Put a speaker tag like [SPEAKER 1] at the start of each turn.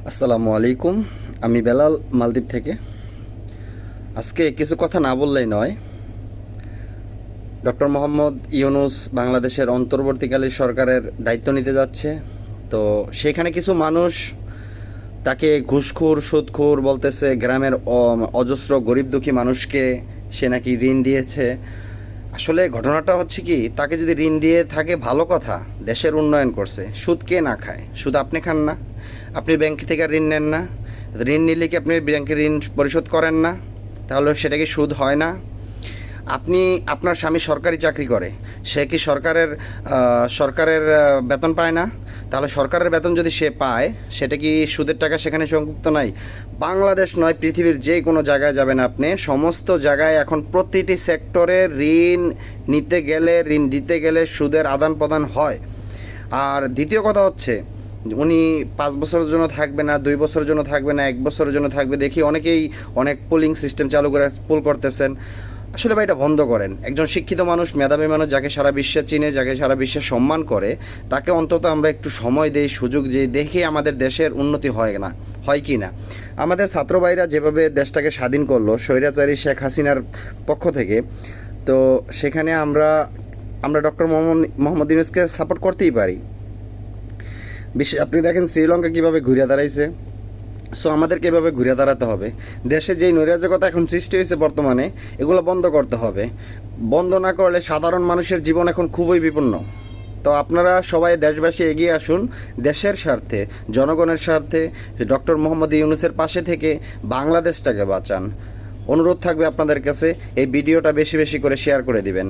[SPEAKER 1] আসসালামু আলাইকুম। আমি বেলাল মালদ্বীপ থেকে। আজকে কিছু কথা না বললেই নয়। ডক্টর মোহাম্মদ ইউনূস বাংলাদেশের অন্তর্বর্তীকালীন সরকারের দায়িত্ব নিতে যাচ্ছে। তো সেখানে কিছু মানুষ তাকে ঘুষখোর সুদখোর বলতেছে, গ্রামের অজস্র গরিব দুঃখী মানুষকে সে নাকি ঋণ দিয়েছে। আসলে ঘটনাটা হচ্ছে কি, তাকে যদি ঋণ দিয়ে থাকে ভালো কথা, দেশের উন্নয়ন করছে। সুদ কে না খায়? সুদ আপনি খান না? আপনি ব্যাংক থেকে ঋণ নেন না? ঋণ নিলে কি আপনি ব্যাংকে ঋণ পরিশোধ করেন না? তাহলে সেটা কি সুদ হয় না? আপনি, আপনার স্বামী সরকারি চাকরি করে, সে কি সরকারের বেতন পায় না? তাহলে সরকারের বেতন যদি সে পায়, সেটা কি সুদের টাকা সেখানে সংযুক্ত নাই? বাংলাদেশ নয়, পৃথিবীর যে কোনো জায়গায় যাবেন আপনি, সমস্ত জায়গায় এখন প্রতিটি সেক্টরে ঋণ নিতে গেলে, ঋণ দিতে গেলে সুদের আদান প্রদান হয়। আর দ্বিতীয় কথা হচ্ছে, উনি 5 বছরের জন্য থাকবে না, 2 বছরের জন্য থাকবে না, 1 বছরের জন্য থাকবে। দেখি অনেকেই অনেক পুলিং সিস্টেম চালু করে পুল করতেছেন। আসলে ভাই, এটা বন্ধ করেন। একজন শিক্ষিত মানুষ, মেধাবী মানুষ, যাকে সারা বিশ্বে চিনে, যাকে সারা বিশ্বে সম্মান করে, তাকে অন্তত আমরা একটু সময় দেই, সুযোগ দিই, দেখি আমাদের দেশের উন্নতি হয় কি না। আমাদের ছাত্র ভাইরা যেভাবে দেশটাকে স্বাধীন করলো স্বৈরাচারী শেখ হাসিনার পক্ষ থেকে, তো সেখানে আমরা ডক্টর মোহাম্মদ ইউনূসকে সাপোর্ট করতেই পারি। আপনি দেখেন শ্রীলঙ্কা কীভাবে ঘুরে দাঁড়াইছে। সো আমাদেরকে এভাবে ঘুরে দাঁড়াতে হবে। দেশে যেই নৈরাজ্যকতা এখন সৃষ্টি হয়েছে বর্তমানে, এগুলো বন্ধ করতে হবে। বন্ধ না করলে সাধারণ মানুষের জীবন এখন খুবই বিপন্ন। তো আপনারা সবাই দেশবাসী এগিয়ে আসুন, দেশের স্বার্থে, জনগণের স্বার্থে ডক্টর মোহাম্মদ ইউনূসের পাশে থেকে বাংলাদেশটাকে বাঁচান। অনুরোধ থাকবে আপনাদের কাছে, এই ভিডিওটা বেশি বেশি করে শেয়ার করে দিবেন।